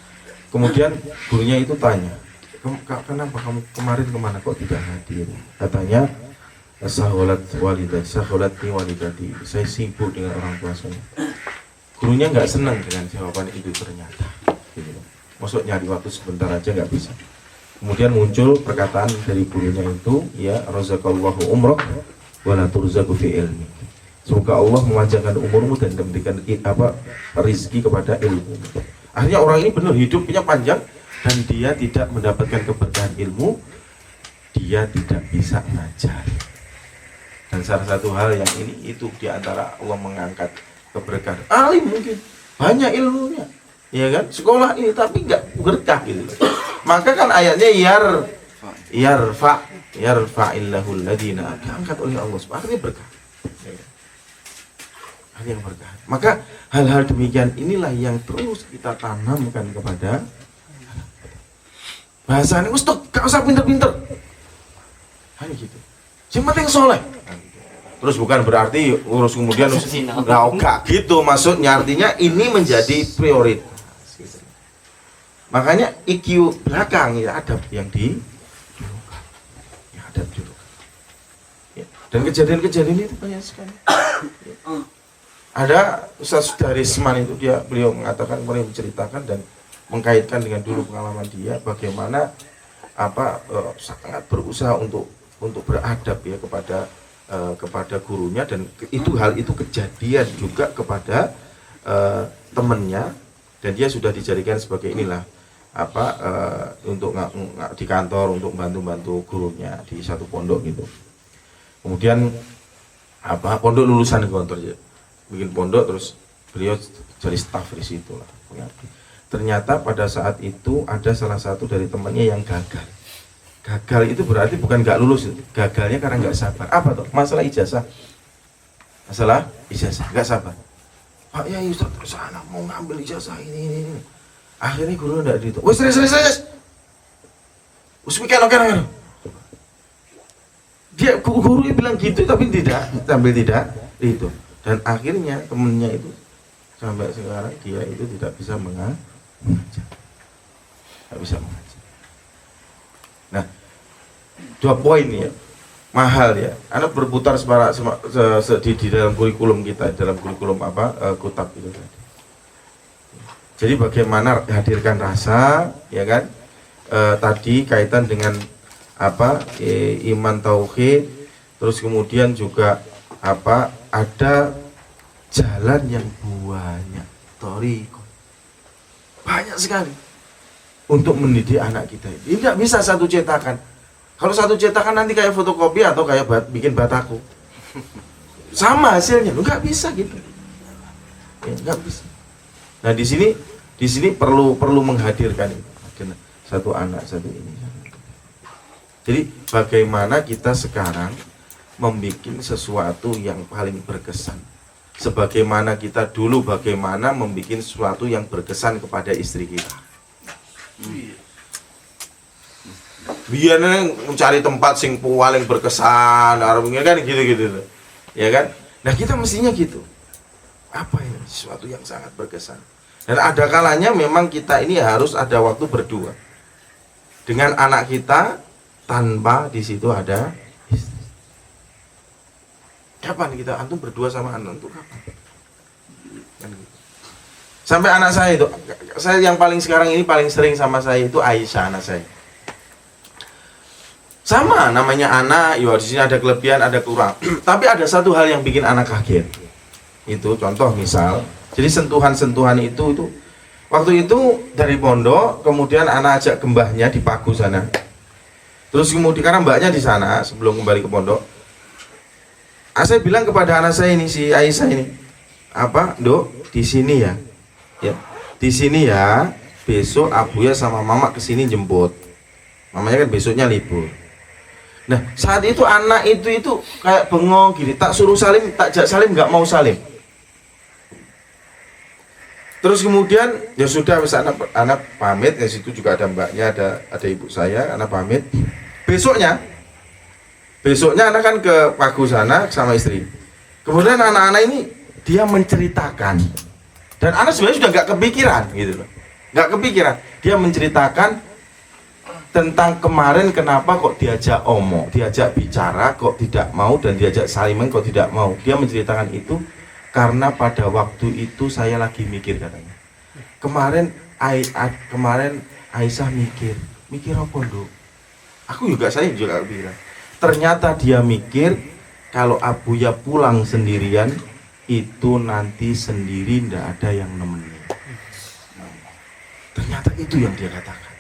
Kemudian gurunya itu tanya, "Kenapa kamu kemarin kemana kok tidak hadir?" Katanya, saholatni walidati, saya sibuk dengan orang tua saya. Gurunya nggak senang dengan jawaban itu ternyata, gitu. Maksud nyari waktu sebentar aja nggak bisa. Kemudian muncul perkataan dari gurunya itu, ya, razaqallahu umrah wala turzaqu fi ilmi. Semoga Allah memanjangkan umurmu dan memberikan rizki kepada ilmu. Akhirnya orang ini benar hidupnya panjang dan dia tidak mendapatkan keberkahan ilmu, dia tidak bisa ngajar. Dan salah satu hal yang ini itu diantara Allah mengangkat keberkahan. Alim mungkin banyak ilmunya, ya kan, sekolah ini tapi nggak berkah gitu. Maka kan ayatnya yarfa'illahul ladina, diangkat oleh Allah subhanahu wa ta'ala, berkah. Hal yang berkah. Maka hal-hal demikian inilah yang terus kita tanamkan kepada bahasanya. Ustaz, gak usah pinter-pinter, hanya gitu. Yang penting soleh. Terus bukan berarti urus kemudian enggak gitu maksudnya, artinya ini menjadi prioritas gitu. Makanya IQ belakang ya adab yang didulukan. Ya adab dulu. Ya. Dan kejadian-kejadian itu banyak sekali. Ya. Ada Ustaz Darisman itu beliau mengatakan, beliau menceritakan dan mengkaitkan dengan dulu pengalaman dia bagaimana sangat berusaha untuk beradab ya kepada gurunya, dan hal itu kejadian juga kepada temannya, dan dia sudah dijadikan sebagai inilah untuk di kantor untuk bantu gurunya di satu pondok gitu. Kemudian pondok lulusan kantor ya, bikin pondok, terus beliau jadi staf di situ lah. Ternyata pada saat itu ada salah satu dari temannya yang gagal. Gagal itu berarti bukan nggak lulus, gagalnya karena nggak sabar. Apa tuh? Masalah ijazah. Nggak sabar. Pak ya Ustaz, terus anak mau ngambil ijazah ini. Akhirnya guru nggak gitu. Wes stres. Oke. Dia guru bilang gitu tapi tidak itu. Dan akhirnya temennya itu sampai sekarang dia itu tidak bisa mengajar. Tidak bisa mengajar. Nah, 2 poin ya, mahal ya. Anak berputar di dalam kurikulum kita, dalam kurikulum kutab itu tadi. Jadi bagaimana hadirkan rasa, ya kan? Tadi kaitan dengan iman tauhid, terus kemudian juga ada jalan yang banyak, thoriqah. Banyak sekali untuk mendidik anak kita. Ini tidak bisa satu cetakan. Kalau satu cetakan nanti kayak fotokopi atau kayak bikin bataku. Sama hasilnya, nggak bisa gitu. Ya, nggak bisa. Nah di sini perlu menghadirkan itu. Satu anak, satu ini. Jadi bagaimana kita sekarang membuat sesuatu yang paling berkesan. Sebagaimana kita dulu bagaimana membuat sesuatu yang berkesan kepada istri kita. Biar mencari tempat sing paling berkesan, kan gitu. Ya kan? Nah, kita mestinya gitu. Apa ini? Sesuatu yang sangat berkesan. Dan ada kalanya memang kita ini harus ada waktu berdua dengan anak kita tanpa di situ ada istri. Kapan kita antum berdua sama anak itu kapan? Kan gitu. Sampai anak saya itu, saya yang paling sekarang ini paling sering sama saya itu Aisyah, anak saya. Sama namanya anak, ya di sini ada kelebihan, ada kurang. Tapi ada satu hal yang bikin anak kaget. Itu contoh misal, jadi sentuhan-sentuhan itu waktu itu dari pondok, kemudian anak ajak gembahnya di Pagu sana. Terus kemudian karena mbaknya di sana sebelum kembali ke pondok, saya bilang kepada anak saya ini, si Aisyah ini, Dok, di sini ya, di sini ya, besok Abuya sama Mama kesini jemput. Mamanya kan besoknya libur. Nah, saat itu anak itu kayak bengong gini, tak suruh salim, tak jak salim, nggak mau salim. Terus kemudian ya sudah, anak pamit, di situ juga ada mbaknya, ada ibu saya, anak pamit. Besoknya anak kan ke Pagu sana sama istri. Kemudian anak-anak ini dia menceritakan, dan anak sebenarnya sudah nggak kepikiran gitu loh, nggak kepikiran. Dia menceritakan tentang kemarin kenapa kok diajak diajak bicara kok tidak mau, dan diajak saliman kok tidak mau. Dia menceritakan itu karena pada waktu itu saya lagi mikir, katanya. Kemarin Aisyah mikir apa Nduk? Saya juga bilang. Ternyata dia mikir kalau Abuya pulang sendirian itu nanti sendiri, ndak ada yang nemenin. Ternyata itu yang dia katakan.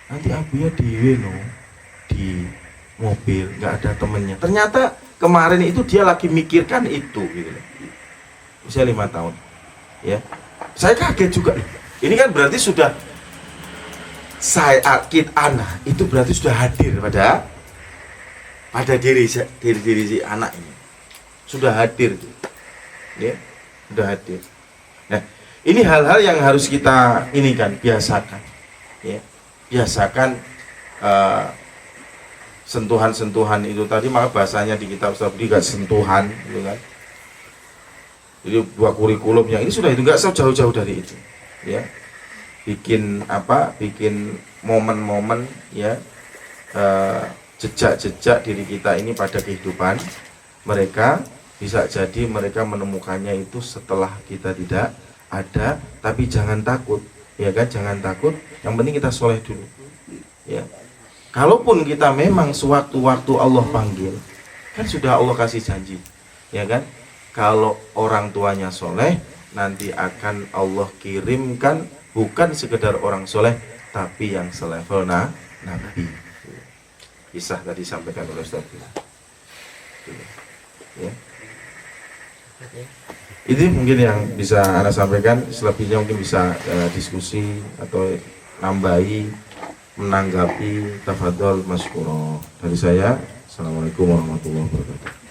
Nanti Abuya di mobil, nggak ada temennya. Ternyata kemarin itu dia lagi mikirkan itu gitu. Usia 5 tahun ya. Saya kaget juga. Ini kan berarti sudah anak itu berarti sudah hadir pada diri si anak ini. Sudah hadir ya, sudah hadir. Nah, ini hal-hal yang harus kita biasakan ya. Biasakan sentuhan-sentuhan itu tadi, maka bahasanya di kitab Sabdi juga sentuhan gitu kan. Jadi dua kurikulum yang ini sudah itu nggak jauh-jauh dari itu ya, bikin momen-momen ya, jejak-jejak diri kita ini pada kehidupan mereka. Bisa jadi mereka menemukannya itu setelah kita tidak ada, tapi jangan takut ya kan, jangan takut, yang penting kita soleh dulu ya. Kalaupun kita memang sewaktu-waktu Allah panggil, kan sudah Allah kasih janji ya kan, kalau orang tuanya soleh, nanti akan Allah kirimkan bukan sekedar orang soleh, tapi yang selevel Nabi. Kisah tadi sampaikan oleh Ustaz. Ya. Itu mungkin yang bisa Anda sampaikan. Selebihnya mungkin bisa diskusi atau nambahi, menanggapi. Tafadhol masykurah. Dari saya, Assalamualaikum warahmatullahi wabarakatuh.